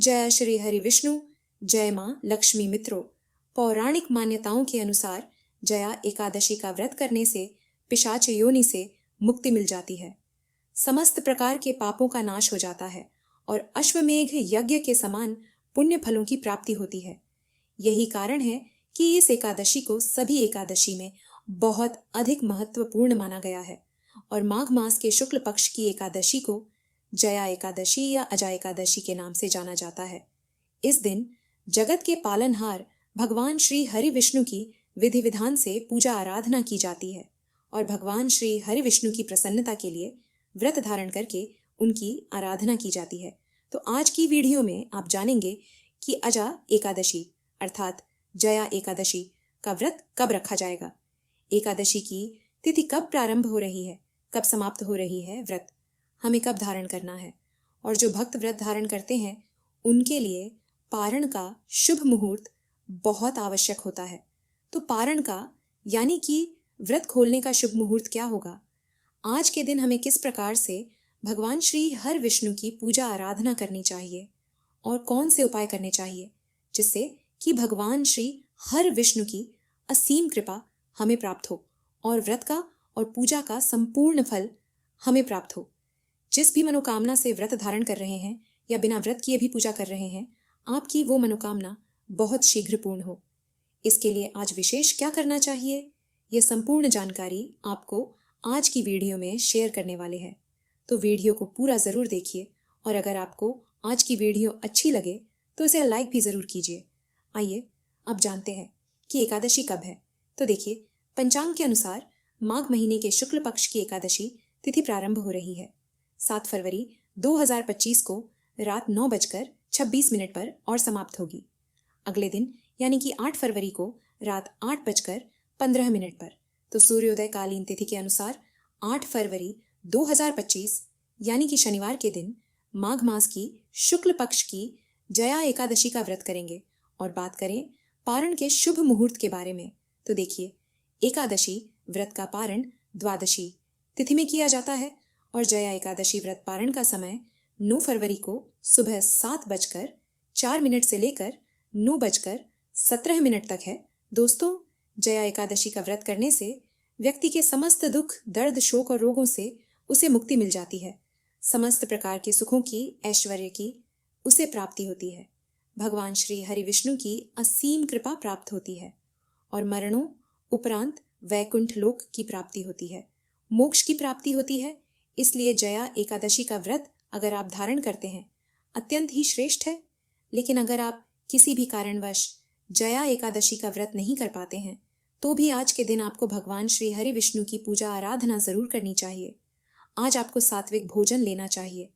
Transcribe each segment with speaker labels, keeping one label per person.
Speaker 1: जय श्री हरि विष्णु, जय माँ लक्ष्मी मित्रों। पौराणिक मान्यताओं के अनुसार जया एकादशी का व्रत करने से पिशाच योनि से मुक्ति मिल जाती है, समस्त प्रकार के पापों का नाश हो जाता है और अश्वमेघ यज्ञ के समान पुण्य फलों की प्राप्ति होती है। यही कारण है कि इस एकादशी को सभी एकादशी में बहुत अधिक महत्वपूर्ण माना गया है और माघ मास के शुक्ल पक्ष की एकादशी को जया एकादशी या अजा एकादशी के नाम से जाना जाता है। इस दिन जगत के पालनहार भगवान श्री हरि विष्णु की विधि विधान से पूजा आराधना की जाती है और भगवान श्री हरि विष्णु की प्रसन्नता के लिए व्रत धारण करके उनकी आराधना की जाती है। तो आज की वीडियो में आप जानेंगे कि अजा एकादशी अर्थात जया एकादशी का व्रत कब रखा जाएगा, एकादशी की तिथि कब प्रारंभ हो रही है, कब समाप्त हो रही है व्रत, हमें कब धारण करना है और जो भक्त व्रत धारण करते हैं उनके लिए पारण का शुभ मुहूर्त बहुत आवश्यक होता है। तो पारण का यानी कि व्रत खोलने का शुभ मुहूर्त क्या होगा, आज के दिन हमें किस प्रकार से भगवान श्री हर विष्णु की पूजा आराधना करनी चाहिए और कौन से उपाय करने चाहिए जिससे कि भगवान श्री हर विष्णु की असीम कृपा हमें प्राप्त हो और व्रत का और पूजा का संपूर्ण फल हमें प्राप्त हो। जिस भी मनोकामना से व्रत धारण कर रहे हैं या बिना व्रत किए भी पूजा कर रहे हैं, आपकी वो मनोकामना बहुत शीघ्र पूर्ण हो। इसके लिए आज विशेष क्या करना चाहिए, ये संपूर्ण जानकारी आपको आज की वीडियो में शेयर करने वाले हैं। तो वीडियो को पूरा ज़रूर देखिए और अगर आपको आज की वीडियो अच्छी लगे तो इसे लाइक भी ज़रूर कीजिए। आइए अब जानते हैं कि एकादशी कब है। तो देखिए, पंचांग के अनुसार माघ महीने के शुक्ल पक्ष की एकादशी तिथि प्रारंभ हो रही है 7 फरवरी 2025 को रात 9:26 पर और समाप्त होगी। अगले दिन यानी कि 8 फरवरी को रात 8:15 पर। तो सूर्योदय कालीन तिथि के अनुसार 8 फरवरी 2025 यानी कि शनिवार के दिन माघ मास की शुक्ल पक्ष की जया एकादशी का व्रत करेंगे। और बात करें पारण के शुभ मुहूर्त के बारे में, तो देखिए, एकादशी व्रत का पारण द्वादशी तिथि में किया जाता है और जया एकादशी व्रत पारण का समय 9 फरवरी को सुबह 7:04 से लेकर 9:17 तक है। दोस्तों, जया एकादशी का व्रत करने से व्यक्ति के समस्त दुख, दर्द, शोक और रोगों से उसे मुक्ति मिल जाती है। समस्त प्रकार के सुखों की, ऐश्वर्य की उसे प्राप्ति होती है। भगवान श्री हरि विष्णु की असीम कृपा प्राप्त होती है और मरणों उपरांत वैकुंठ लोक की प्राप्ति होती है, मोक्ष की प्राप्ति होती है। इसलिए जया एकादशी का व्रत अगर आप धारण करते हैं अत्यंत ही श्रेष्ठ है। लेकिन अगर आप किसी भी कारणवश जया एकादशी का व्रत नहीं कर पाते हैं तो भी आज के दिन आपको भगवान श्री हरि विष्णु की पूजा आराधना जरूर करनी चाहिए। आज आपको सात्विक भोजन लेना चाहिए।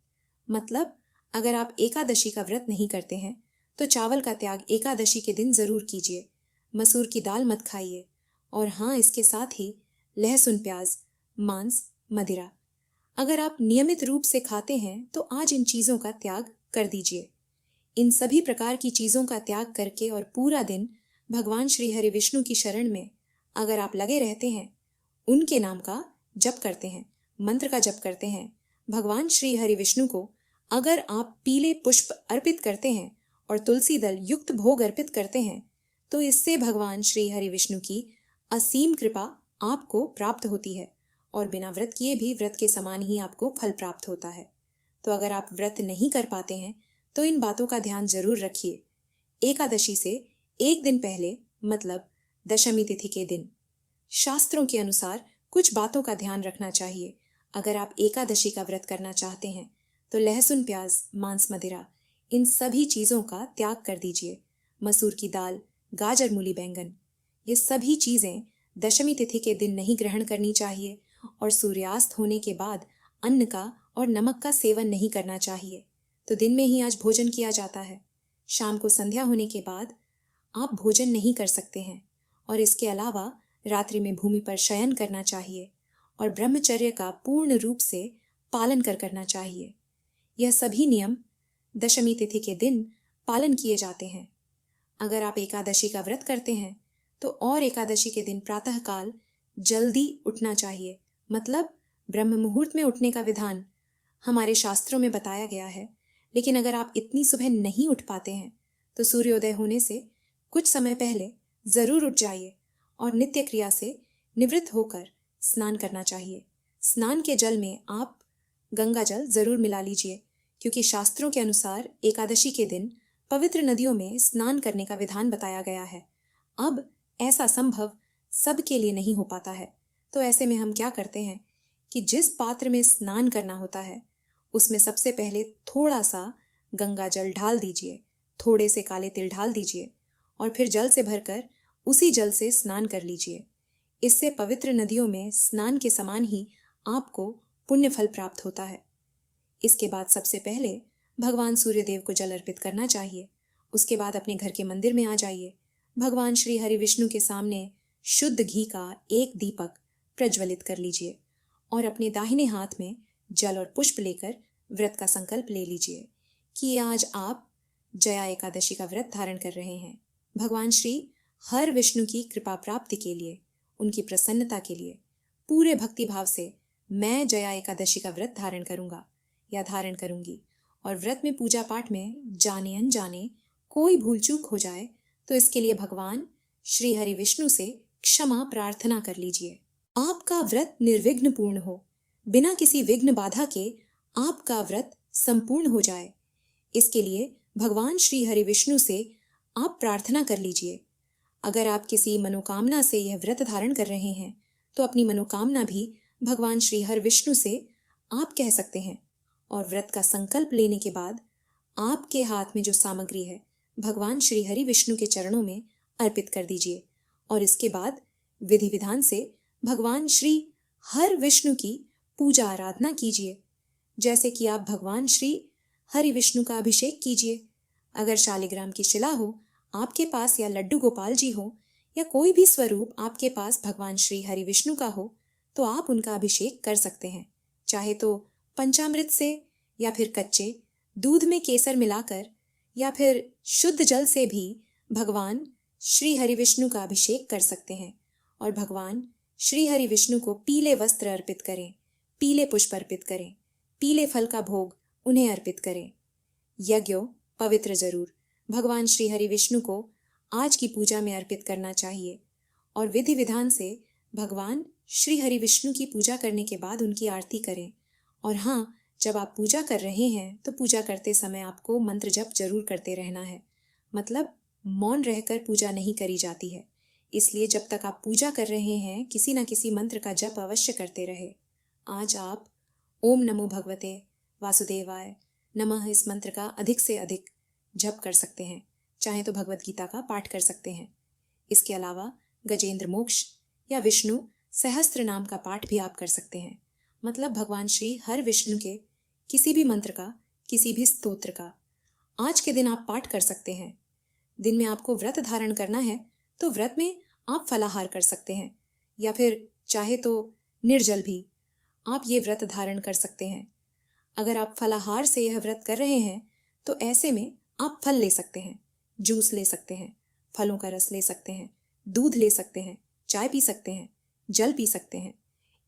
Speaker 1: मतलब अगर आप एकादशी का व्रत नहीं करते हैं तो चावल का त्याग एकादशी के दिन जरूर कीजिए। मसूर की दाल मत खाइए और हाँ, इसके साथ ही लहसुन, प्याज, मांस, मदिरा अगर आप नियमित रूप से खाते हैं तो आज इन चीज़ों का त्याग कर दीजिए। इन सभी प्रकार की चीज़ों का त्याग करके और पूरा दिन भगवान श्री हरि विष्णु की शरण में अगर आप लगे रहते हैं, उनके नाम का जप करते हैं, मंत्र का जप करते हैं, भगवान श्री हरि विष्णु को अगर आप पीले पुष्प अर्पित करते हैं और तुलसी दल युक्त भोग अर्पित करते हैं तो इससे भगवान श्री हरि विष्णु की असीम कृपा आपको प्राप्त होती है और बिना व्रत किए भी व्रत के समान ही आपको फल प्राप्त होता है। तो अगर आप व्रत नहीं कर पाते हैं तो इन बातों का ध्यान जरूर रखिए। एकादशी से एक दिन पहले मतलब दशमी तिथि के दिन शास्त्रों के अनुसार कुछ बातों का ध्यान रखना चाहिए। अगर आप एकादशी का व्रत करना चाहते हैं तो लहसुन, प्याज, मांस, मदिरा इन सभी चीज़ों का त्याग कर दीजिए। मसूर की दाल, गाजर, मूली, बैंगन ये सभी चीज़ें दशमी तिथि के दिन नहीं ग्रहण करनी चाहिए और सूर्यास्त होने के बाद अन्न का और नमक का सेवन नहीं करना चाहिए। तो दिन में ही आज भोजन किया जाता है। शाम को संध्या होने के बाद आप भोजन नहीं कर सकते हैं और इसके अलावा रात्रि में भूमि पर शयन करना चाहिए और ब्रह्मचर्य का पूर्ण रूप से पालन करना चाहिए। यह सभी नियम दशमी तिथि के दिन पालन किए जाते हैं। अगर आप एकादशी का व्रत करते हैं तो और एकादशी के दिन प्रातःकाल जल्दी उठना चाहिए। मतलब ब्रह्म मुहूर्त में उठने का विधान हमारे शास्त्रों में बताया गया है, लेकिन अगर आप इतनी सुबह नहीं उठ पाते हैं तो सूर्योदय होने से कुछ समय पहले जरूर उठ जाइए और नित्य क्रिया से निवृत्त होकर स्नान करना चाहिए। स्नान के जल में आप गंगा जल जरूर मिला लीजिए, क्योंकि शास्त्रों के अनुसार एकादशी के दिन पवित्र नदियों में स्नान करने का विधान बताया गया है। अब ऐसा संभव सबके लिए नहीं हो पाता है, तो ऐसे में हम क्या करते हैं कि जिस पात्र में स्नान करना होता है उसमें सबसे पहले थोड़ा सा गंगा जल ढाल दीजिए, थोड़े से काले तिल ढाल दीजिए और फिर जल से भरकर उसी जल से स्नान कर लीजिए। इससे पवित्र नदियों में स्नान के समान ही आपको पुण्य फल प्राप्त होता है। इसके बाद सबसे पहले भगवान सूर्यदेव को जल अर्पित करना चाहिए। उसके बाद अपने घर के मंदिर में आ जाइए। भगवान श्री हरि विष्णु के सामने शुद्ध घी का एक दीपक प्रज्वलित कर लीजिए और अपने दाहिने हाथ में जल और पुष्प लेकर व्रत का संकल्प ले लीजिए कि आज आप जया एकादशी का व्रत धारण कर रहे हैं। भगवान श्री हर विष्णु की कृपा प्राप्ति के लिए, उनकी प्रसन्नता के लिए पूरे भक्ति भाव से मैं जया एकादशी का व्रत धारण करूंगा या धारण करूंगी। और व्रत में पूजा पाठ में जाने अनजाने कोई भूल चूक हो जाए तो इसके लिए भगवान श्री हरि विष्णु से क्षमा प्रार्थना कर लीजिए। आपका व्रत निर्विघ्न पूर्ण हो, बिना किसी विघ्न बाधा के आपका व्रत संपूर्ण हो जाए, इसके लिए भगवान श्री हरि विष्णु से आप प्रार्थना कर लीजिए। अगर आप किसी मनोकामना से यह व्रत धारण कर रहे हैं तो अपनी मनोकामना भी भगवान श्री हरि विष्णु से आप कह सकते हैं। और व्रत का संकल्प लेने के बाद आपके हाथ में जो सामग्री है भगवान श्री हरि विष्णु के चरणों में अर्पित कर दीजिए और इसके बाद विधि विधान से भगवान श्री हर विष्णु की पूजा आराधना कीजिए। जैसे कि आप भगवान श्री हरि विष्णु का अभिषेक कीजिए। अगर शालिग्राम की शिला हो आपके पास या लड्डू गोपाल जी हो या कोई भी स्वरूप आपके पास भगवान श्री हरि विष्णु का हो तो आप उनका अभिषेक कर सकते हैं। चाहे तो पंचामृत से या फिर कच्चे दूध में केसर मिलाकर या फिर शुद्ध जल से भी भगवान श्री हरि विष्णु का अभिषेक कर सकते हैं। और भगवान श्री हरि विष्णु को पीले वस्त्र अर्पित करें, पीले पुष्प अर्पित करें, पीले फल का भोग उन्हें अर्पित करें। यज्ञ पवित्र जरूर भगवान श्री हरि विष्णु को आज की पूजा में अर्पित करना चाहिए और विधि विधान से भगवान श्री हरि विष्णु की पूजा करने के बाद उनकी आरती करें। और हाँ, जब आप पूजा कर रहे हैं तो पूजा करते समय आपको मंत्र जप जरूर करते रहना है। मतलब मौन रहकर पूजा नहीं करी जाती है, इसलिए जब तक आप पूजा कर रहे हैं किसी न किसी मंत्र का जप अवश्य करते रहे। आज आप ओम नमो भगवते वासुदेवाय नमः इस मंत्र का अधिक से अधिक जप कर सकते हैं। चाहे तो भगवत गीता का पाठ कर सकते हैं। इसके अलावा गजेंद्र मोक्ष या विष्णु सहस्त्र नाम का पाठ भी आप कर सकते हैं। मतलब भगवान श्री हर विष्णु के किसी भी मंत्र का, किसी भी स्तोत्र का आज के दिन आप पाठ कर सकते हैं। दिन में आपको व्रत धारण करना है तो व्रत में आप फलाहार कर सकते हैं या फिर चाहे तो निर्जल भी आप ये व्रत धारण कर सकते हैं। अगर आप फलाहार से यह व्रत कर रहे हैं तो ऐसे में आप फल ले सकते हैं, जूस ले सकते हैं, फलों का रस ले सकते हैं, दूध ले सकते हैं, चाय पी सकते हैं, जल पी सकते हैं।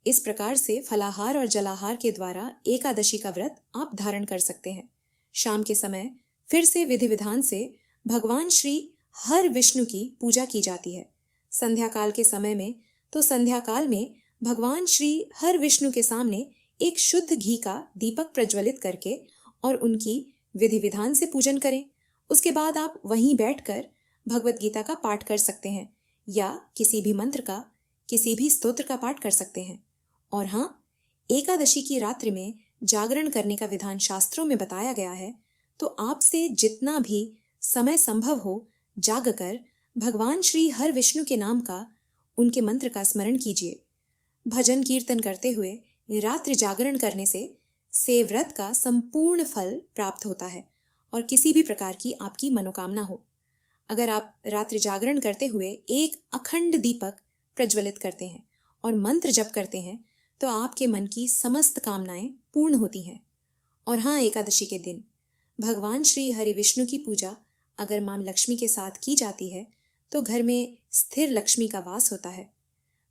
Speaker 1: इस प्रकार से फलाहार और जलाहार के द्वारा एकादशी का व्रत आप धारण कर सकते हैं। शाम के समय फिर से विधि विधान से भगवान श्री हर विष्णु की पूजा की जाती है। संध्या काल के समय में तो संध्या काल में भगवान श्री हर विष्णु के सामने एक शुद्ध घी का दीपक प्रज्वलित करके और उनकी विधि विधान से पूजन करें। उसके बाद आप वहीं बैठकर भगवत गीता का पाठ कर सकते हैं या किसी भी मंत्र का, किसी भी स्तोत्र का पाठ कर सकते हैं। और हाँ, एकादशी की रात्रि में जागरण करने का विधान शास्त्रों में बताया गया है, तो आपसे जितना भी समय संभव हो जागकर भगवान श्री हर विष्णु के नाम का, उनके मंत्र का स्मरण कीजिए। भजन कीर्तन करते हुए रात्रि जागरण करने से व्रत का संपूर्ण फल प्राप्त होता है और किसी भी प्रकार की आपकी मनोकामना हो। अगर आप रात्रि जागरण करते हुए एक अखंड दीपक प्रज्वलित करते हैं और मंत्र जप करते हैं तो आपके मन की समस्त कामनाएं पूर्ण होती हैं। और हाँ, एकादशी के दिन भगवान श्री हरि विष्णु की पूजा अगर मां लक्ष्मी के साथ की जाती है तो घर में स्थिर लक्ष्मी का वास होता है,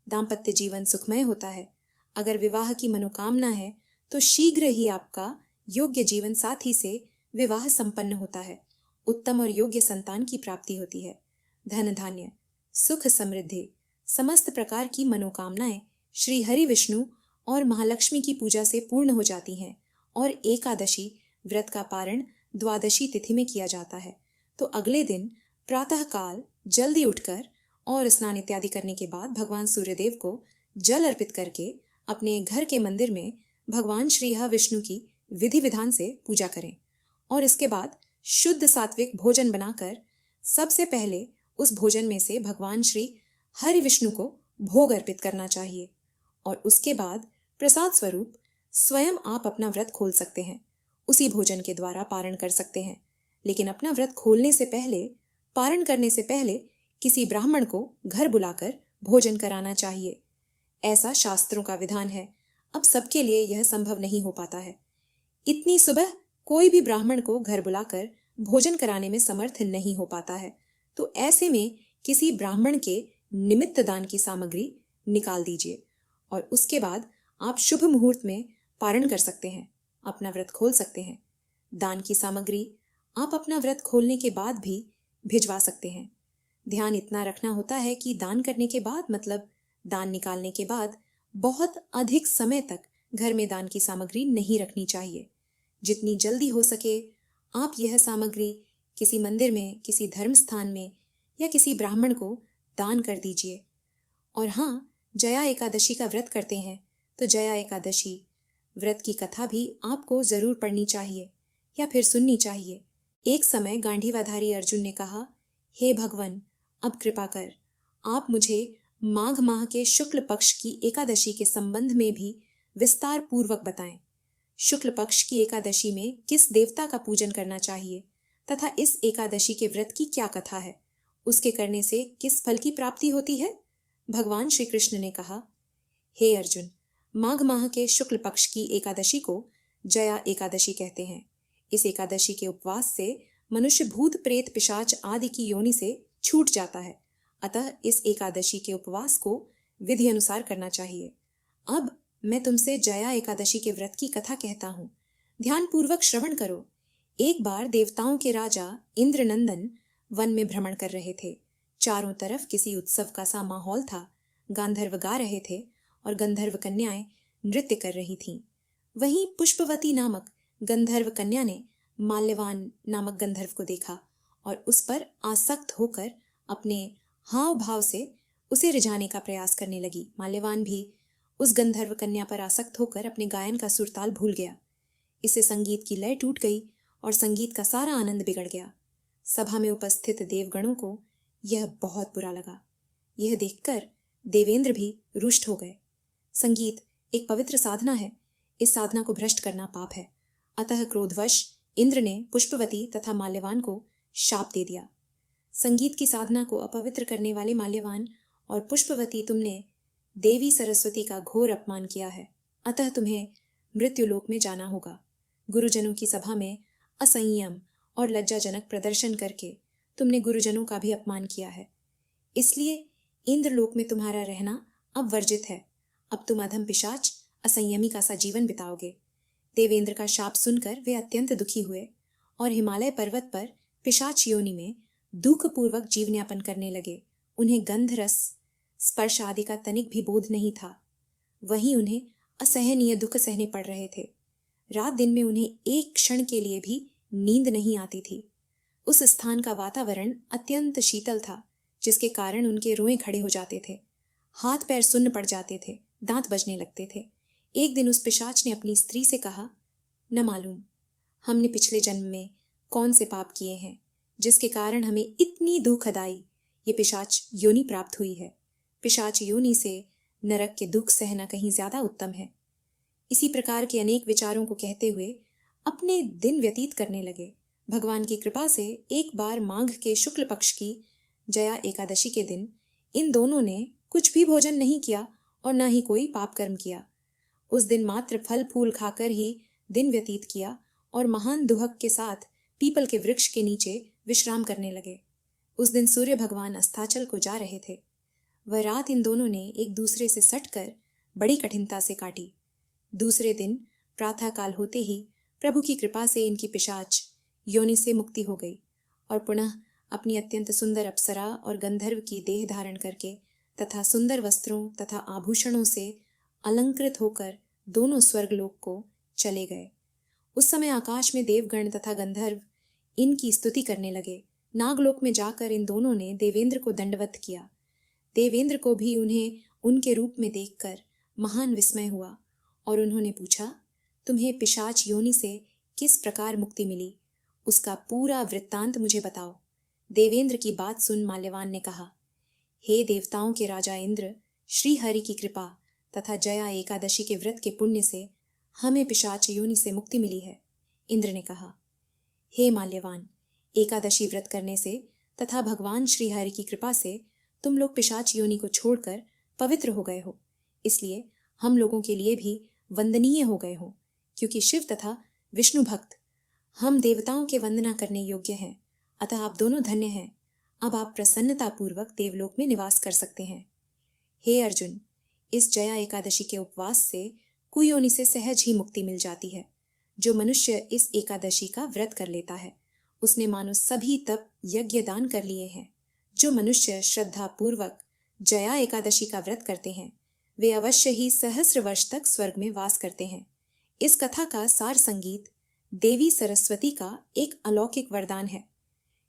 Speaker 1: दाम्पत्य जीवन सुखमय होता है। अगर विवाह की मनोकामना है तो शीघ्र ही आपका योग्य जीवन साथी से विवाह संपन्न होता है, उत्तम और योग्य संतान की प्राप्ति होती है, धन धान्य, सुख समृद्धि, समस्त प्रकार की मनोकामनाएं श्री हरि विष्णु और महालक्ष्मी की पूजा से पूर्ण हो जाती हैं। और एकादशी व्रत का पारण द्वादशी तिथि में किया जाता है। तो अगले दिन प्रातः काल जल्दी उठकर और स्नान इत्यादि करने के बाद भगवान सूर्यदेव को जल अर्पित करके अपने घर के मंदिर में भगवान श्री विष्णु की विधि विधान से पूजा करें। और इसके बाद शुद्ध सात्विक भोजन बनाकर सबसे पहले उस भोजन में से भगवान श्री हरि विष्णु को भोग अर्पित करना चाहिए। और उसके बाद प्रसाद स्वरूप स्वयं आप अपना व्रत खोल सकते हैं, उसी भोजन के द्वारा पारण कर सकते हैं। लेकिन अपना व्रत खोलने से पहले, पारण करने से पहले किसी ब्राह्मण को घर बुलाकर भोजन कराना चाहिए। ऐसा शास्त्रों का विधान है। अब सबके लिए यह संभव नहीं हो पाता है। इतनी सुबह कोई भी ब्राह्मण को घर बुलाकर भोजन कराने में समर्थ नहीं हो पाता है। तो ऐसे में किसी ब्राह्मण के निमित्त दान की सामग्री निकाल दीजिए और उसके बाद आप शुभ मुहूर्त में पारण कर सकते हैं, अपना व्रत खोल सकते हैं। दान की सामग्री आप अपना व्रत खोलने के बाद भी भिजवा सकते हैं। ध्यान इतना रखना होता है कि दान करने के बाद, मतलब दान निकालने के बाद बहुत अधिक समय तक घर में दान की सामग्री नहीं रखनी चाहिए। जितनी जल्दी हो सके आप यह सामग्री किसी मंदिर में, किसी धर्म स्थान में या किसी ब्राह्मण को दान कर दीजिए। और हाँ, जया एकादशी का व्रत करते हैं तो जया एकादशी व्रत की कथा भी आपको जरूर पढ़नी चाहिए या फिर सुननी चाहिए। एक समय गांडीवाधारी अर्जुन ने कहा, हे भगवान, अब कृपा कर, आप मुझे माघ माह के शुक्ल पक्ष की एकादशी के संबंध में भी विस्तार पूर्वक बताएं। शुक्ल पक्ष की एकादशी में किस देवता का पूजन करना चाहिए तथा इस एकादशी के व्रत की क्या कथा है, उसके करने से किस फल की प्राप्ति होती है। भगवान श्री कृष्ण ने कहा, हे अर्जुन, माघ माह के शुक्ल पक्ष की एकादशी को जया एकादशी कहते हैं। इस एकादशी के उपवास से मनुष्य भूत प्रेत पिशाच आदि की योनि से छूट जाता है। अतः इस एकादशी के उपवास को विधि अनुसार करना चाहिए। अब मैं तुमसे जया एकादशी के व्रत की कथा कहता हूँ, ध्यान पूर्वक श्रवण करो। एक बार देवताओं के राजा इंद्रनंदन वन में भ्रमण कर रहे थे। चारों तरफ किसी उत्सव का सा माहौल था। गांधर्व गा रहे थे और गंधर्व कन्याएं नृत्य कर रही थीं। वहीं पुष्पवती नामक गंधर्व कन्या ने माल्यवान नामक गंधर्व को देखा और उस पर आसक्त होकर अपने हाव भाव से उसे रिझाने का प्रयास करने लगी। माल्यवान भी उस गंधर्व कन्या पर आसक्त होकर अपने गायन का सुरताल भूल गया। इससे संगीत की लय टूट गई और संगीत का सारा आनंद बिगड़ गया। सभा में उपस्थित देवगणों को यह बहुत बुरा लगा। यह देखकर देवेंद्र भी रुष्ट हो गए। संगीत एक पवित्र साधना है, इस साधना को भ्रष्ट करना पाप है। अतः क्रोधवश इंद्र ने पुष्पवती तथा माल्यवान को शाप दे दिया। संगीत की साधना को अपवित्र करने वाले माल्यवान और पुष्पवती, तुमने देवी सरस्वती का घोर अपमान किया है, अतः तुम्हें मृत्युलोक में जाना होगा। गुरुजनों की सभा में असंयम और लज्जाजनक प्रदर्शन करके तुमने गुरुजनों का भी अपमान किया है, इसलिए इंद्रलोक में तुम्हारा रहना अब वर्जित है। अब तुम अधम पिशाच असंयमी का सा जीवन बिताओगे। देवेंद्र का शाप सुनकर वे अत्यंत दुखी हुए और हिमालय पर्वत पर पिशाच योनि में दुखपूर्वक जीवन यापन करने लगे। उन्हें गंध रस स्पर्श आदि का तनिक भी बोध नहीं था। वहीं उन्हें असहनीय दुख सहने पड़ रहे थे। रात दिन में उन्हें एक क्षण के लिए भी नींद नहीं आती थी। उस स्थान का वातावरण अत्यंत शीतल था, जिसके कारण उनके रोए खड़े हो जाते थे, हाथ पैर सुन्न पड़ जाते थे, दांत बजने लगते थे। एक दिन उस पिशाच ने अपनी स्त्री से कहा, न मालूम हमने पिछले जन्म में कौन से पाप किए हैं जिसके कारण हमें इतनी दुखदाई ये पिशाच योनि प्राप्त हुई है। पिशाच योनि से नरक के दुख सहना कहीं ज्यादा उत्तम है। इसी प्रकार के अनेक विचारों को कहते हुए अपने दिन व्यतीत करने लगे। भगवान की कृपा से एक बार माघ के शुक्ल पक्ष की जया एकादशी के दिन इन दोनों ने कुछ भी भोजन नहीं किया और न ही कोई पाप कर्म किया। उस दिन मात्र फल फूल खाकर ही दिन व्यतीत किया और महान दुहक के साथ पीपल के वृक्ष के नीचे विश्राम करने लगे। उस दिन सूर्य भगवान अस्ताचल को जा रहे थे। वह रात इन दोनों ने एक दूसरे से सटकर बड़ी कठिनता से काटी। दूसरे दिन प्रातः काल होते ही प्रभु की कृपा से इनकी पिशाच योनि से मुक्ति हो गई और पुनः अपनी अत्यंत सुंदर अप्सरा और गंधर्व की देह धारण करके तथा सुंदर वस्त्रों तथा आभूषणों से अलंकृत होकर दोनों स्वर्गलोक को चले गए। उस समय आकाश में देवगण तथा गंधर्व इनकी स्तुति करने लगे। नागलोक में जाकर इन दोनों ने देवेंद्र को दंडवत किया। देवेंद्र को भी उन्हें उनके रूप में देखकर महान विस्मय हुआ और उन्होंने पूछा, तुम्हें पिशाच योनि से किस प्रकार मुक्ति मिली? उसका पूरा वृत्तांत मुझे बताओ। देवेंद्र की बात सुन माल्यवान ने कहा, हे देवताओं के राजा इंद्र, श्री हरि की कृपा तथा जया एकादशी के व्रत के पुण्य से हमें पिशाच योनि से मुक्ति मिली है। इंद्र ने कहा, हे माल्यवान, एकादशी व्रत करने से तथा भगवान श्री हरि की कृपा से तुम लोग पिशाच योनि को छोड़कर पवित्र हो गए हो, इसलिए हम लोगों के लिए भी वंदनीय हो गए हो, क्योंकि शिव तथा विष्णु भक्त हम देवताओं के वंदना करने योग्य हैं। अतः आप दोनों धन्य हैं। अब आप प्रसन्नता पूर्वक देवलोक में निवास कर सकते हैं। हे अर्जुन, इस जया एकादशी के उपवास से कुयोनि से सहज ही मुक्ति मिल जाती है। जो मनुष्य इस एकादशी का व्रत कर लेता है उसने मानो सभी तप यज्ञ दान कर लिए हैं। जो मनुष्य श्रद्धा पूर्वक जया एकादशी का व्रत करते हैं वे अवश्य ही सहस्र वर्ष तक स्वर्ग में वास करते हैं। इस कथा का सार संगीत देवी सरस्वती का एक अलौकिक वरदान है।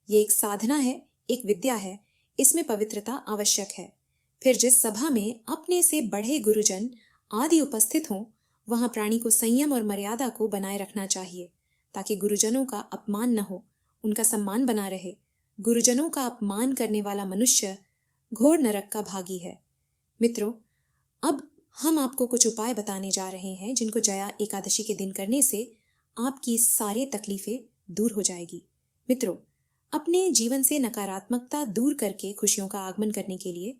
Speaker 1: ये एक साधना है, एक विद्या है, इसमें पवित्रता आवश्यक है। फिर जिस सभा में अपने से बड़े गुरुजन आदि उपस्थित हों वहां प्राणी को संयम और मर्यादा को बनाए रखना चाहिए ताकि गुरुजनों का अपमान न हो, उनका सम्मान बना रहे। गुरुजनों का अपमान करने वाला मनुष्य घोर नरक का भागी है। मित्रों, अब हम आपको कुछ उपाय बताने जा रहे हैं जिनको जया एकादशी के दिन करने से आपकी सारी तकलीफें दूर हो जाएगी। मित्रों, अपने जीवन से नकारात्मकता दूर करके खुशियों का आगमन करने के लिए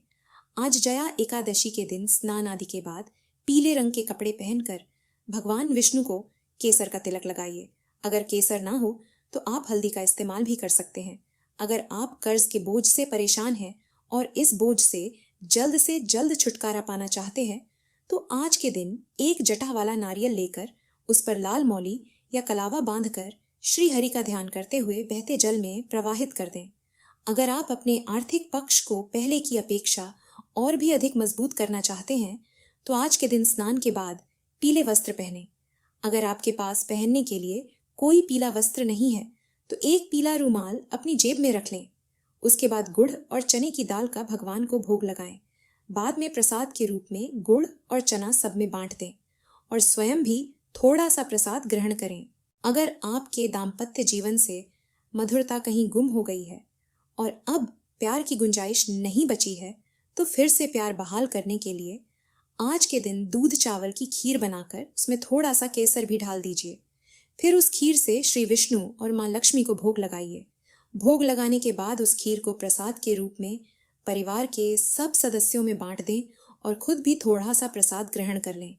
Speaker 1: आज जया एकादशी के दिन स्नान आदि के बाद पीले रंग के कपड़े पहनकर भगवान विष्णु को केसर का तिलक लगाइए। अगर केसर ना हो तो आप हल्दी का इस्तेमाल भी कर सकते हैं। अगर आप कर्ज के बोझ से परेशान हैं और इस बोझ से जल्द छुटकारा पाना चाहते हैं तो आज के दिन एक जटा वाला नारियल लेकर उस पर लाल मौली या कलावा बांधकर श्री हरि का ध्यान करते हुए बहते जल में प्रवाहित कर दें। अगर आप अपने आर्थिक पक्ष को पहले की अपेक्षा और भी अधिक मजबूत करना चाहते हैं तो आज के दिन स्नान के बाद पीले वस्त्र पहनें। अगर आपके पास पहनने के लिए कोई पीला वस्त्र नहीं है तो एक पीला रुमाल अपनी जेब में रख लें। उसके बाद गुड़ और चने की दाल का भगवान को भोग लगाएं। बाद में प्रसाद के रूप में गुड़ और चना सब में बांट दें और स्वयं भी थोड़ा सा प्रसाद ग्रहण करें। अगर आपके दाम्पत्य जीवन से मधुरता कहीं गुम हो गई है और अब प्यार की गुंजाइश नहीं बची है तो फिर से प्यार बहाल करने के लिए आज के दिन दूध चावल की खीर बनाकर उसमें थोड़ा सा केसर भी डाल दीजिए। फिर उस खीर से श्री विष्णु और माँ लक्ष्मी को भोग लगाइए। भोग लगाने के बाद उस खीर को प्रसाद के रूप में परिवार के सब सदस्यों में बांट दें और खुद भी थोड़ा सा प्रसाद ग्रहण कर लें।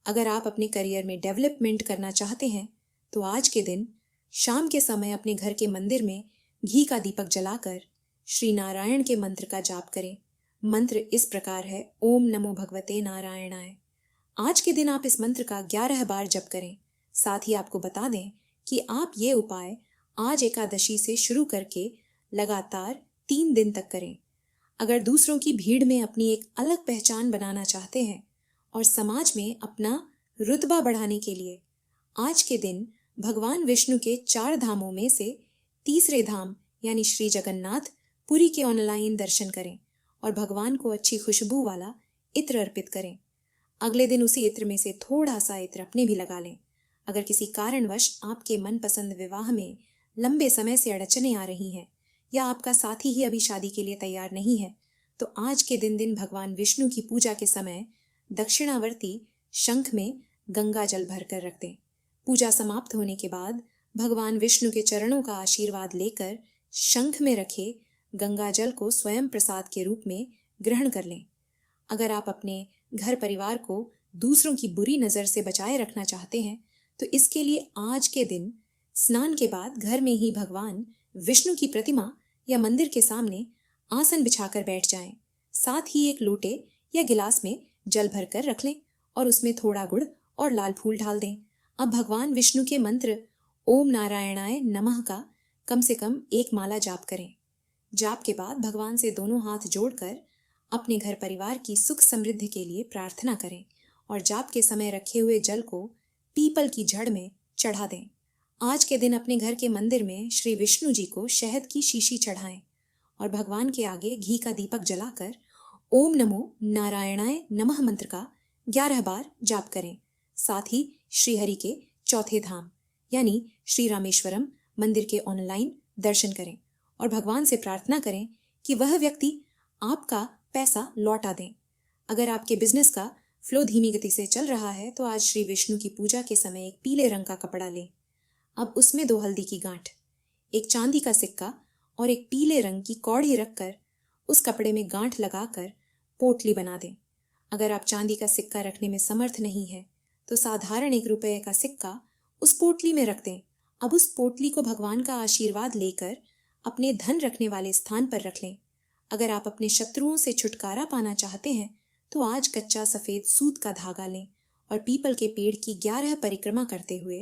Speaker 1: अगर आप अपने करियर में डेवलपमेंट करना चाहते हैं तो आज के दिन शाम के समय अपने घर के मंदिर में घी का दीपक जलाकर श्री नारायण के मंत्र का जाप करें। मंत्र इस प्रकार है, ओम नमो भगवते नारायणाय। आज के दिन आप इस मंत्र का 11 बार जप करें। साथ ही आपको बता दें कि आप ये उपाय आज एकादशी से शुरू करके लगातार 3 दिन तक करें। अगर दूसरों की भीड़ में अपनी एक अलग पहचान बनाना चाहते हैं और समाज में अपना रुतबा बढ़ाने के लिए आज के दिन भगवान विष्णु के 4 धामों में से तीसरे धाम यानी श्री जगन्नाथ पुरी के ऑनलाइन दर्शन करें और भगवान को अच्छी खुशबू वाला इत्र अर्पित करें। अगले दिन उसी इत्र में से थोड़ा सा इत्र अपने भी लगा लें। अगर किसी कारणवश आपके मनपसंद विवाह में लंबे समय से अड़चने आ रही हैं या आपका साथी ही अभी शादी के लिए तैयार नहीं है तो आज के दिन भगवान विष्णु की पूजा के समय दक्षिणावर्ती शंख में गंगा जल भरकर रख दें। पूजा समाप्त होने के बाद भगवान विष्णु के चरणों का आशीर्वाद लेकर शंख में रखे गंगा जल को स्वयं प्रसाद के रूप में ग्रहण कर लें। अगर आप अपने घर परिवार को दूसरों की बुरी नज़र से बचाए रखना चाहते हैं तो इसके लिए आज के दिन स्नान के बाद घर में ही भगवान विष्णु की प्रतिमा या मंदिर के सामने आसन बिछाकर बैठ जाएं। साथ ही एक लोटे या गिलास में जल भरकर रख लें और उसमें थोड़ा गुड़ और लाल फूल डाल दें। अब भगवान विष्णु के मंत्र ओम नारायणाय नमः का कम से कम एक माला जाप करें। जाप के बाद भगवान से दोनों हाथ जोड़कर अपने घर परिवार की सुख समृद्धि के लिए प्रार्थना करें और जाप के समय रखे हुए जल को पीपल की जड़ में चढ़ा दें। आज के दिन अपने घर के मंदिर में श्री विष्णु जी को शहद की शीशी चढ़ाएं और भगवान के आगे घी का दीपक जलाकर ओम नमो नारायणाय नमः मंत्र का 11 बार जाप करें। साथ ही श्रीहरि के चौथे धाम यानी श्री रामेश्वरम मंदिर के ऑनलाइन दर्शन करें और भगवान से प्रार्थना करें कि वह व्यक्ति आपका पैसा लौटा दें। अगर आपके बिजनेस का फ्लो धीमी गति से चल रहा है तो आज श्री विष्णु की पूजा के समय एक पीले रंग का कपड़ा लें। अब उसमें 2 हल्दी की गांठ, एक चांदी का सिक्का और एक पीले रंग की कौड़ी रखकर उस कपड़े में गांठ लगाकर पोटली बना दें। अगर आप चांदी का सिक्का रखने में समर्थ नहीं है तो साधारण 1 रुपये का सिक्का उस पोटली में रख दें। अब उस पोटली को भगवान का आशीर्वाद लेकर अपने धन रखने वाले स्थान पर रख लें। अगर आप अपने शत्रुओं से छुटकारा पाना चाहते हैं तो आज कच्चा सफेद सूत का धागा लें और पीपल के पेड़ की 11 परिक्रमा करते हुए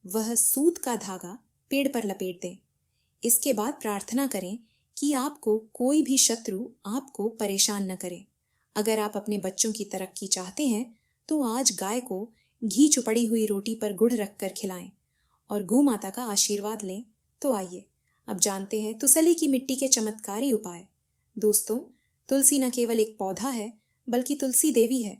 Speaker 1: वह सूत का धागा पेड़ पर लपेट दें। इसके बाद प्रार्थना करें कि आपको कोई भी शत्रु आपको परेशान न करे। अगर आप अपने बच्चों की तरक्की चाहते हैं तो आज गाय को घी चुपड़ी हुई रोटी पर गुड़ रखकर खिलाएं और गौ माता का आशीर्वाद लें। तो आइए अब जानते हैं तुलसी की मिट्टी के चमत्कारी उपाय। दोस्तों, तुलसी न केवल एक पौधा है बल्कि तुलसी देवी है।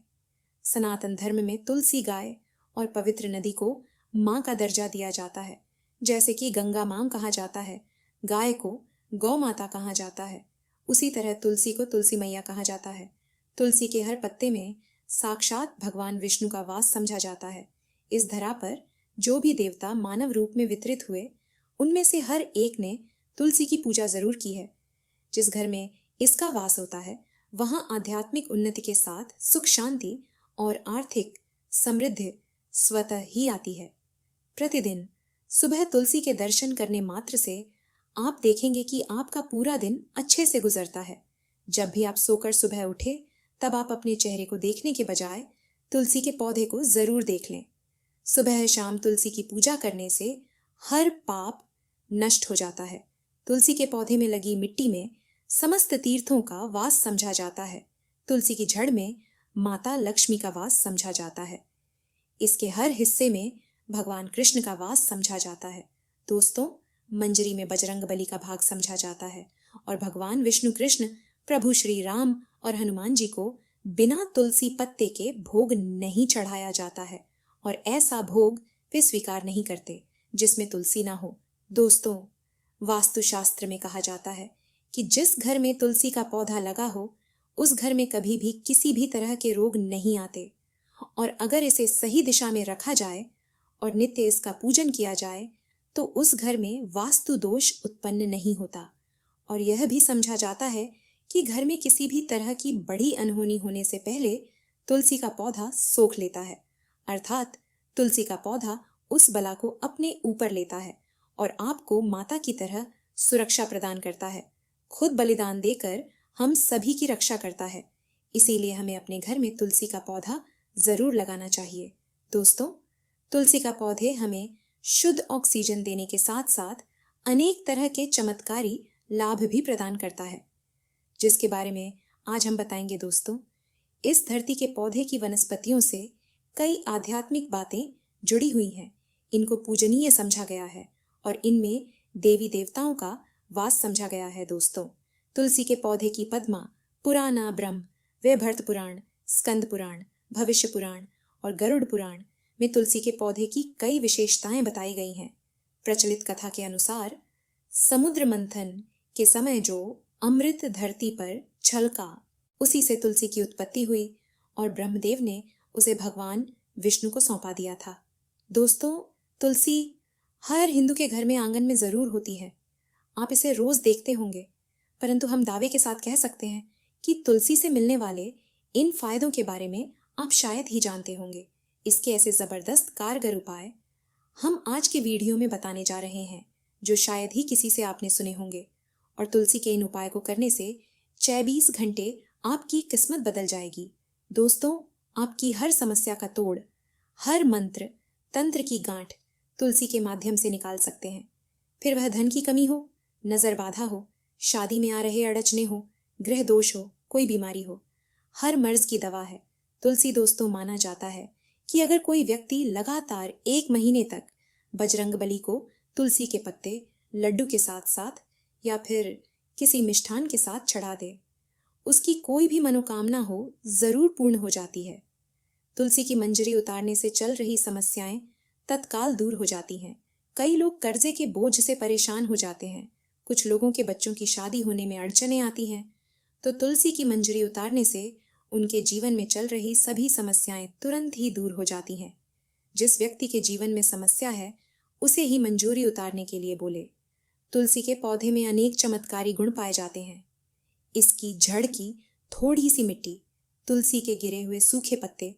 Speaker 1: सनातन धर्म में तुलसी गाय और पवित्र नदी को माँ का दर्जा दिया जाता है। जैसे कि गंगा माँ कहा जाता है, गाय को गौ माता कहा जाता है, उसी तरह तुलसी को तुलसी मैया कहा जाता है। तुलसी के हर पत्ते में साक्षात भगवान विष्णु का वास समझा जाता है। इस धरा पर जो भी देवता मानव रूप में वितरित हुए उनमें से हर एक ने तुलसी की पूजा जरूर की है। जिस घर में इसका वास होता है वहां आध्यात्मिक उन्नति के साथ सुख शांति और आर्थिक समृद्धि स्वतः ही आती है। प्रतिदिन सुबह तुलसी के दर्शन करने मात्र से आप देखेंगे कि आपका पूरा दिन अच्छे से गुजरता है। जब भी आप सोकर सुबह उठे तब आप अपने चेहरे को देखने के बजाय तुलसी के पौधे को जरूर देख लें। सुबह शाम तुलसी की पूजा करने से हर पाप नष्ट हो जाता है। तुलसी के पौधे में लगी मिट्टी में समस्त तीर्थों का वास समझा जाता है। तुलसी की जड़ में माता लक्ष्मी का वास समझा जाता है। इसके हर हिस्से में भगवान कृष्ण का वास समझा जाता है। दोस्तों, मंजरी में बजरंग बली का भाग समझा जाता है और भगवान विष्णु कृष्ण, प्रभु श्री राम और हनुमान जी को बिना तुलसी पत्ते के भोग नहीं चढ़ाया जाता है और ऐसा भोग वे स्वीकार नहीं करते जिसमें तुलसी ना हो। दोस्तों, वास्तुशास्त्र में कहा जाता है कि जिस घर में तुलसी का पौधा लगा हो उस घर में कभी भी किसी भी तरह के रोग नहीं आते और अगर इसे सही दिशा में रखा जाए और नित्य इसका पूजन किया जाए तो उस घर में वास्तु दोष उत्पन्न नहीं होता। और यह भी समझा जाता है कि घर में किसी भी तरह की बड़ी अनहोनी होने से पहले तुलसी का पौधा सोख लेता है, अर्थात तुलसी का पौधा उस बला को अपने ऊपर लेता है और आपको माता की तरह सुरक्षा प्रदान करता है। खुद बलिदान देकर हम सभी की रक्षा करता है। इसीलिए हमें अपने घर में तुलसी का पौधा जरूर लगाना चाहिए। दोस्तों, तुलसी का पौधे हमें शुद्ध ऑक्सीजन देने के साथ साथ अनेक तरह के चमत्कारी लाभ भी प्रदान करता है, जिसके बारे में आज हम बताएंगे। दोस्तों, इस धरती के पौधे की वनस्पतियों से कई आध्यात्मिक बातें जुड़ी हुई हैं। इनको पूजनीय समझा गया है और इनमें देवी देवताओं का वास समझा गया है। दोस्तों, तुलसी के पौधे की पद्मा, पुराना ब्रह्म व भरत पुराण, स्कंद पुराण, भविष्य पुराण और गरुड़ पुराण में तुलसी के पौधे की कई विशेषताएं बताई गई हैं। प्रचलित कथा के अनुसार समुद्र मंथन के समय जो अमृत धरती पर छलका, उसी से तुलसी की उत्पत्ति हुई और ब्रह्मदेव ने उसे भगवान विष्णु को सौंपा दिया था। दोस्तों, तुलसी हर हिंदू के घर में आंगन में जरूर होती है। आप इसे रोज देखते होंगे, परंतु हम दावे के साथ कह सकते हैं कि तुलसी से मिलने वाले इन फायदों के बारे में आप शायद ही जानते होंगे। इसके ऐसे जबरदस्त कारगर उपाय हम आज के वीडियो में बताने जा रहे हैं, जो शायद ही किसी से आपने सुने होंगे। और तुलसी के इन उपाय को करने से 24 घंटे आपकी किस्मत बदल जाएगी। दोस्तों, आपकी हर समस्या का तोड़, हर मंत्र तंत्र की गांठ तुलसी के माध्यम से निकाल सकते हैं। फिर वह धन की कमी हो, नजर बाधा हो, शादी में आ रहे अड़चने हो, गृह दोष हो, कोई बीमारी हो, हर मर्ज की दवा है तुलसी। दोस्तों, माना जाता है कि अगर कोई व्यक्ति लगातार 1 महीने तक बजरंगबली को तुलसी के पत्ते लड्डू के साथ साथ या फिर किसी मिष्ठान के साथ चढ़ा दे, उसकी कोई भी मनोकामना हो जरूर पूर्ण हो जाती है। तुलसी की मंजरी उतारने से चल रही समस्याएं तत्काल दूर हो जाती हैं। कई लोग कर्जे के बोझ से परेशान हो जाते हैं। कुछ लोगों के बच्चों की शादी होने में अड़चने आती हैं, तो तुलसी की मंजरी उतारने से उनके जीवन में चल रही सभी समस्याएं तुरंत ही दूर हो जाती हैं। जिस व्यक्ति के जीवन में समस्या है, उसे ही मंजूरी उतारने के लिए बोले। तुलसी के पौधे में अनेक चमत्कारी गुण पाए जाते हैं। इसकी जड़ की थोड़ी सी मिट्टी, तुलसी के गिरे हुए सूखे पत्ते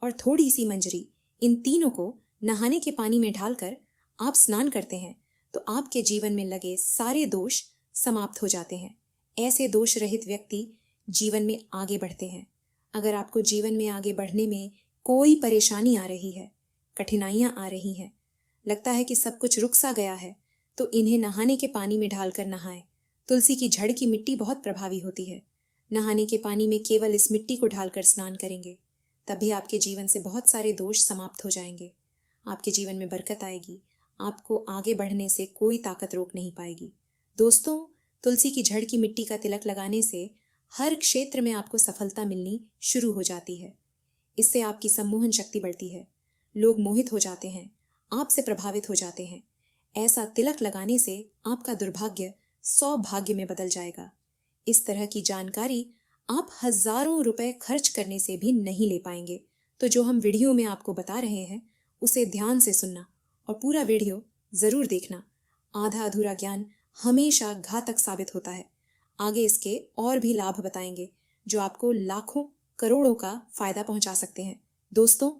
Speaker 1: और थोड़ी सी मंजरी, इन तीनों को नहाने के पानी में डालकर आप स्नान करते हैं तो आपके जीवन में लगे सारे दोष समाप्त हो जाते हैं। ऐसे दोष रहित व्यक्ति जीवन में आगे बढ़ते हैं। अगर आपको जीवन में आगे बढ़ने में कोई परेशानी आ रही है, कठिनाइयां आ रही हैं, लगता है कि सब कुछ रुक सा गया है, तो इन्हें नहाने के पानी में डालकर नहाएं। तुलसी की जड़ की मिट्टी बहुत प्रभावी होती है। नहाने के पानी में केवल इस मिट्टी को डालकर स्नान करेंगे, तभी आपके जीवन से बहुत सारे दोष समाप्त हो जाएंगे। आपके जीवन में बरकत आएगी। आपको आगे बढ़ने से कोई ताकत रोक नहीं पाएगी। दोस्तों, तुलसी की जड़ की मिट्टी का तिलक लगाने से हर क्षेत्र में आपको सफलता मिलनी शुरू हो जाती है। इससे आपकी सम्मोहन शक्ति बढ़ती है। लोग मोहित हो जाते हैं, आपसे प्रभावित हो जाते हैं। ऐसा तिलक लगाने से आपका दुर्भाग्य सौभाग्य में बदल जाएगा। इस तरह की जानकारी आप हजारों रुपए खर्च करने से भी नहीं ले पाएंगे। तो जो हम वीडियो में आपको बता रहे हैं, उसे ध्यान से सुनना और पूरा वीडियो जरूर देखना। आधा अधूरा ज्ञान हमेशा घातक साबित होता है। आगे इसके और भी लाभ बताएंगे जो आपको लाखों करोड़ों का फायदा पहुंचा सकते हैं। दोस्तों,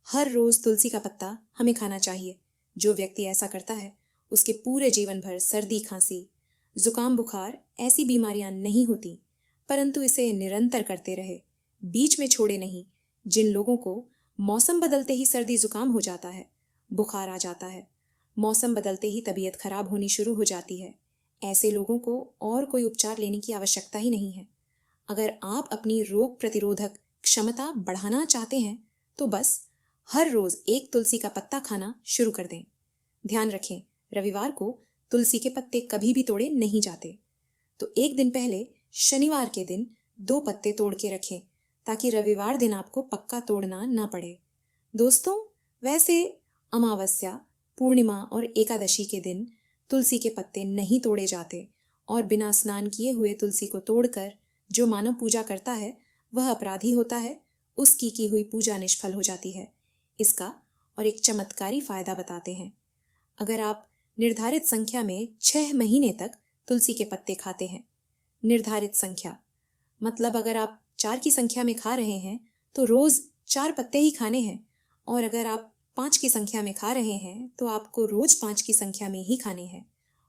Speaker 1: हर रोज तुलसी का पत्ता हमें खाना चाहिए। जो व्यक्ति ऐसा करता है, उसके पूरे जीवन भर सर्दी, खांसी, जुकाम, बुखार ऐसी बीमारियां नहीं होती, परंतु इसे निरंतर करते रहे, बीच में छोड़े नहीं। जिन लोगों को मौसम बदलते ही सर्दी जुकाम हो जाता है, बुखार आ जाता है, मौसम बदलते ही तबीयत खराब होनी शुरू हो जाती है, ऐसे लोगों को और कोई उपचार लेने की आवश्यकता ही नहीं है। अगर आप अपनी रोग प्रतिरोधक क्षमता बढ़ाना चाहते हैं, तो बस हर रोज एक तुलसी का पत्ता खाना शुरू कर दें। ध्यान रखें, रविवार को तुलसी के पत्ते कभी भी तोड़े नहीं जाते। तो एक दिन पहले शनिवार के दिन 2 पत्ते तोड़ के रखें, ताकि रविवार दिन आपको पक्का तोड़ना ना पड़े। दोस्तों, वैसे अमावस्या, पूर्णिमा और एकादशी के दिन तुलसी के पत्ते नहीं तोड़े जाते, और बिना स्नान किए हुए तुलसी को तोड़कर जो मानव पूजा करता है, वह अपराधी होता है। उसकी की हुई पूजा निष्फल हो जाती है। इसका और एक चमत्कारी फायदा बताते हैं। अगर आप निर्धारित संख्या में 6 महीने तक तुलसी के पत्ते खाते हैं, निर्धारित संख्या मतलब अगर आप 4 की संख्या में खा रहे हैं तो रोज 4 पत्ते ही खाने हैं, और अगर आप 5 की संख्या में खा रहे हैं तो आपको रोज 5 की संख्या में ही खाने हैं।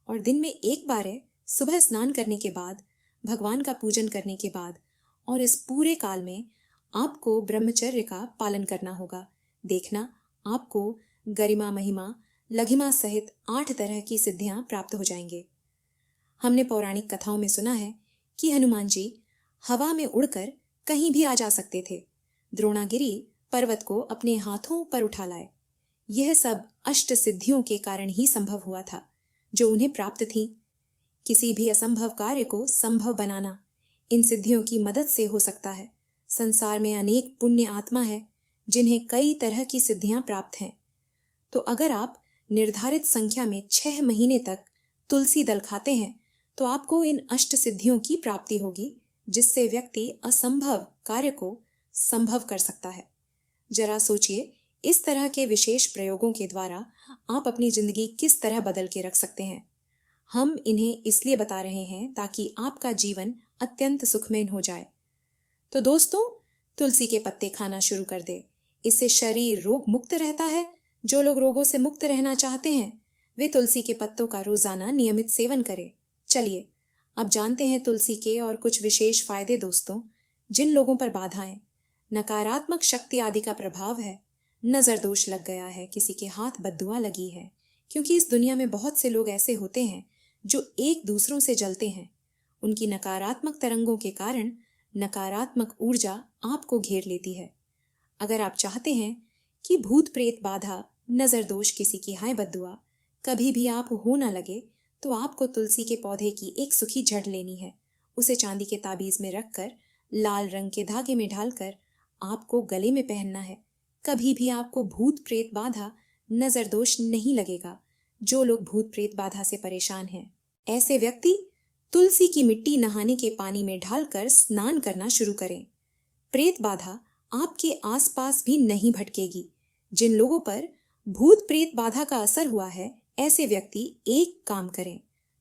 Speaker 1: और दिन में एक बार है, सुबह स्नान करने के बाद, भगवान का पूजन करने के बाद, और इस पूरे काल में आपको ब्रह्मचर्य का पालन करना होगा। देखना, आपको गरिमा, महिमा, लघिमा सहित 8 तरह की सिद्धियां प्राप्त हो जाएंगे। हमने पौराणिक कथाओं में सुना है कि हनुमान जी हवा में उड़कर कहीं भी आ जा सकते थे। द्रोणागिरी पर्वत को अपने हाथों पर उठा लाए। यह सब अष्ट सिद्धियों के कारण ही संभव हुआ था, जो उन्हें प्राप्त थी। किसी भी असंभव कार्य को संभव बनाना इन सिद्धियों की मदद से हो सकता है। संसार में अनेक पुण्य आत्मा है जिन्हें कई तरह की सिद्धियां प्राप्त हैं। तो अगर आप निर्धारित संख्या में 6 महीने तक तुलसी दल खाते हैं, तो आपको इन अष्ट सिद्धियों की प्राप्ति होगी, जिससे व्यक्ति असंभव कार्य को संभव कर सकता है। जरा सोचिए, इस तरह के विशेष प्रयोगों के द्वारा आप अपनी जिंदगी किस तरह बदल के रख सकते हैं। हम इन्हें इसलिए बता रहे हैं ताकि आपका जीवन अत्यंत सुखमय हो जाए। तो दोस्तों, तुलसी के पत्ते खाना शुरू कर दे। इससे शरीर रोग मुक्त रहता है। जो लोग रोगों से मुक्त रहना चाहते हैं, वे तुलसी के पत्तों का रोजाना नियमित सेवन करें। चलिए, अब जानते हैं तुलसी के और कुछ विशेष फायदे। दोस्तों, जिन लोगों पर बाधाएं, नकारात्मक शक्ति आदि का प्रभाव है, नजर दोष लग गया है, किसी के हाथ बद्दुआ लगी है, क्योंकि इस दुनिया में बहुत से लोग ऐसे होते हैं जो एक दूसरों से जलते हैं। उनकी नकारात्मक तरंगों के कारण नकारात्मक ऊर्जा आपको घेर लेती है। अगर आप चाहते हैं कि भूत प्रेत बाधा, नजर दोष, किसी की हाय बद्दुआ कभी भी आप हो ना लगे, तो आपको तुलसी के पौधे की एक सूखी जड़ लेनी है। उसे चांदी के ताबीज में रखकर लाल रंग के धागे में ढालकर आपको गले में पहनना है। कभी भी आपको भूत प्रेत बाधा, नजर दोष नहीं लगेगा। जो लोग भूत प्रेत बाधा से परेशान हैं, ऐसे व्यक्ति तुलसी की मिट्टी नहाने के पानी में डालकर स्नान करना शुरू करें। प्रेत बाधा आपके आसपास भी नहीं भटकेगी। जिन लोगों पर भूत प्रेत बाधा का असर हुआ है, ऐसे व्यक्ति एक काम करें,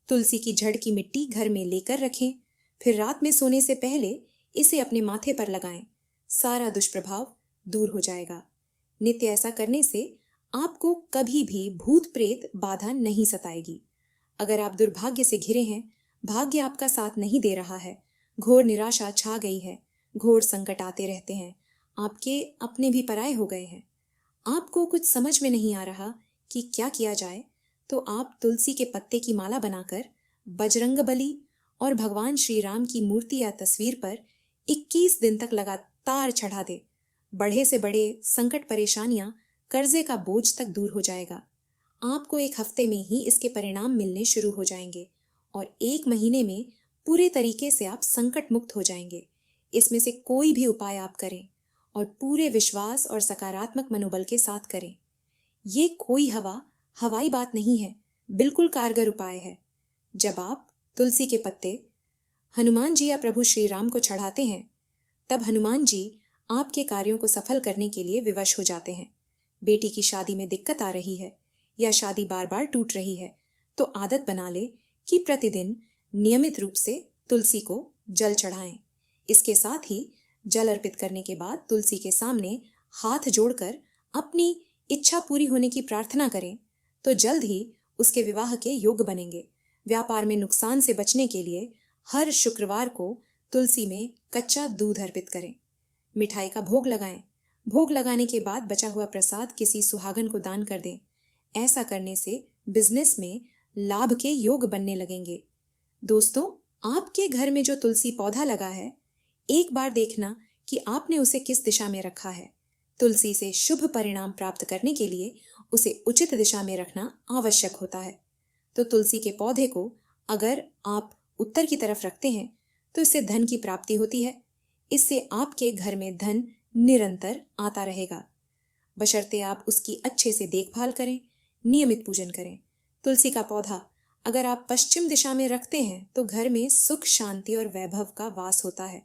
Speaker 1: तुलसी की जड़ की मिट्टी घर में लेकर रखें, फिर रात में सोने से पहले इसे अपने माथे पर लगाएं। सारा दुष्प्रभाव दूर हो जाएगा। नित्य ऐसा करने से आपको कभी भी भूत प्रेत बाधा नहीं सताएगी। अगर आप दुर्भाग्य से घिरे हैं, भाग्य आपका साथ नहीं दे रहा है, घोर निराशा छा गई है, घोर संकट आते रहते हैं, आपके अपने भी पराये हो गए हैं, आपको कुछ समझ में नहीं आ रहा कि क्या किया जाए, तो आप तुलसी के पत्ते की माला बनाकर बजरंगबली और भगवान श्री राम की मूर्ति या तस्वीर पर 21 दिन तक लगातार चढ़ा दे। बढ़े से बड़े संकट, परेशानियां, कर्जे का बोझ तक दूर हो जाएगा। आपको 1 हफ्ते में ही इसके परिणाम मिलने शुरू हो जाएंगे और 1 महीने में पूरे तरीके से आप संकट मुक्त हो जाएंगे। इसमें से कोई भी उपाय आप करें और पूरे विश्वास और सकारात्मक मनोबल के साथ करें। ये कोई हवाई बात नहीं है, बिल्कुल कारगर उपाय है। जब आप तुलसी के पत्ते हनुमान जी या प्रभु श्री राम को चढ़ाते हैं, तब हनुमान जी आपके कार्यों को सफल करने के लिए विवश हो जाते हैं। बेटी की शादी में दिक्कत आ रही है या शादी बार बार टूट रही है, तो आदत बना ले कि प्रतिदिन नियमित रूप से तुलसी को जल चढ़ाएं। इसके साथ ही जल अर्पित करने के बाद तुलसी के सामने हाथ जोड़कर अपनी इच्छा पूरी होने की प्रार्थना करें, तो जल्द ही उसके विवाह के योग बनेंगे। व्यापार में नुकसान से बचने के लिए हर शुक्रवार को तुलसी में कच्चा दूध अर्पित करें। मिठाई का भोग लगाएं। भोग लगाने के बाद बचा हुआ प्रसाद किसी सुहागन को दान कर दें। ऐसा करने से बिजनेस में लाभ के योग बनने लगेंगे। दोस्तों, आपके घर में जो तुलसी पौधा लगा है, एक बार देखना कि आपने उसे किस दिशा में रखा है। तुलसी से शुभ परिणाम प्राप्त करने के लिए उसे उचित दिशा में रखना आवश्यक होता है। तो तुलसी के पौधे को अगर आप उत्तर की तरफ रखते हैं, तो इससे धन की प्राप्ति होती है। इससे आपके घर में धन निरंतर आता रहेगा, बशर्ते आप उसकी अच्छे से देखभाल करें, नियमित पूजन करें। तुलसी का पौधा अगर आप पश्चिम दिशा में रखते हैं, तो घर में सुख, शांति और वैभव का वास होता है।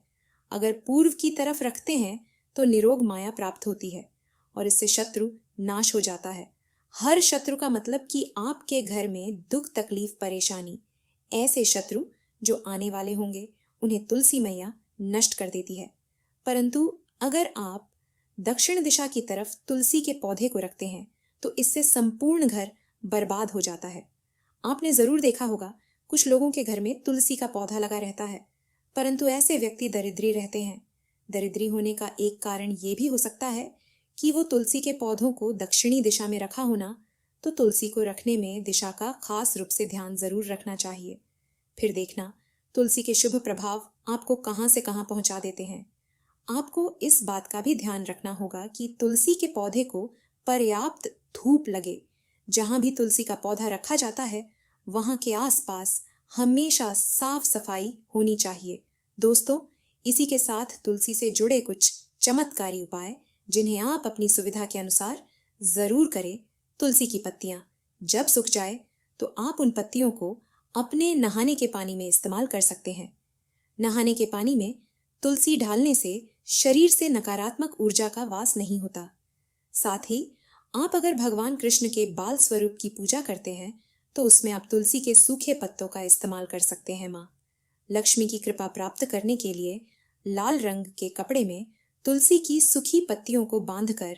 Speaker 1: अगर पूर्व की तरफ रखते हैं, तो निरोग माया प्राप्त होती है और इससे शत्रु नाश हो जाता है। हर शत्रु का मतलब कि आपके घर में दुख, तकलीफ, परेशानी, ऐसे शत्रु जो आने वाले होंगे, उन्हें तुलसी मैया नष्ट कर देती है। परंतु अगर आप दक्षिण दिशा की तरफ तुलसी के पौधे को रखते हैं, तो इससे संपूर्ण घर बर्बाद हो जाता है। आपने जरूर देखा होगा, कुछ लोगों के घर में तुलसी का पौधा लगा रहता है, परंतु ऐसे व्यक्ति दरिद्री रहते हैं। दरिद्री होने का एक कारण ये भी हो सकता है कि वो तुलसी के पौधों को दक्षिणी दिशा में रखा होना। तो तुलसी को रखने में दिशा का खास रूप से ध्यान जरूर रखना चाहिए। फिर देखना तुलसी के शुभ प्रभाव आपको कहां से कहां पहुंचा देते हैं। आपको इस बात का भी ध्यान रखना होगा कि तुलसी के पौधे को पर्याप्त धूप लगे। जहां भी तुलसी का पौधा रखा जाता है, वहां के आसपास हमेशा साफ सफाई होनी चाहिए। दोस्तों, इसी के साथ तुलसी से जुड़े कुछ चमत्कारी उपाय जिन्हें आप अपनी सुविधा के अनुसार जरूर करें। तुलसी की पत्तियां जब सूख जाए, तो आप उन पत्तियों को अपने नहाने के पानी में इस्तेमाल कर सकते हैं। नहाने के पानी में तुलसी डालने से शरीर से नकारात्मक ऊर्जा का वास नहीं होता। साथ ही आप अगर भगवान कृष्ण के बाल स्वरूप की पूजा करते हैं, तो उसमें आप तुलसी के सूखे पत्तों का इस्तेमाल कर सकते हैं। माँ लक्ष्मी की कृपा प्राप्त करने के लिए लाल रंग के कपड़े में तुलसी की सूखी पत्तियों को बांधकर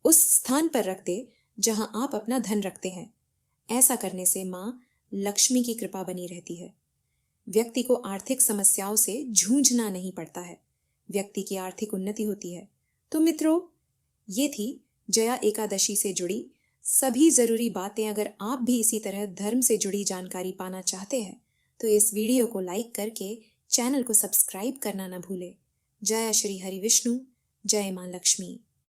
Speaker 1: उस स्थान पर रख दे जहां आप अपना धन रखते हैं। ऐसा करने से माँ लक्ष्मी की कृपा बनी रहती है। व्यक्ति को आर्थिक समस्याओं से जूझना नहीं पड़ता है, व्यक्ति की आर्थिक उन्नति होती है। तो मित्रों, ये थी जया एकादशी से जुड़ी सभी ज़रूरी बातें अगर आप भी इसी तरह धर्म से जुड़ी जानकारी पाना चाहते हैं तो इस वीडियो को लाइक करके चैनल को सब्सक्राइब करना न भूलें। जय श्री हरि विष्णु, जय मां लक्ष्मी।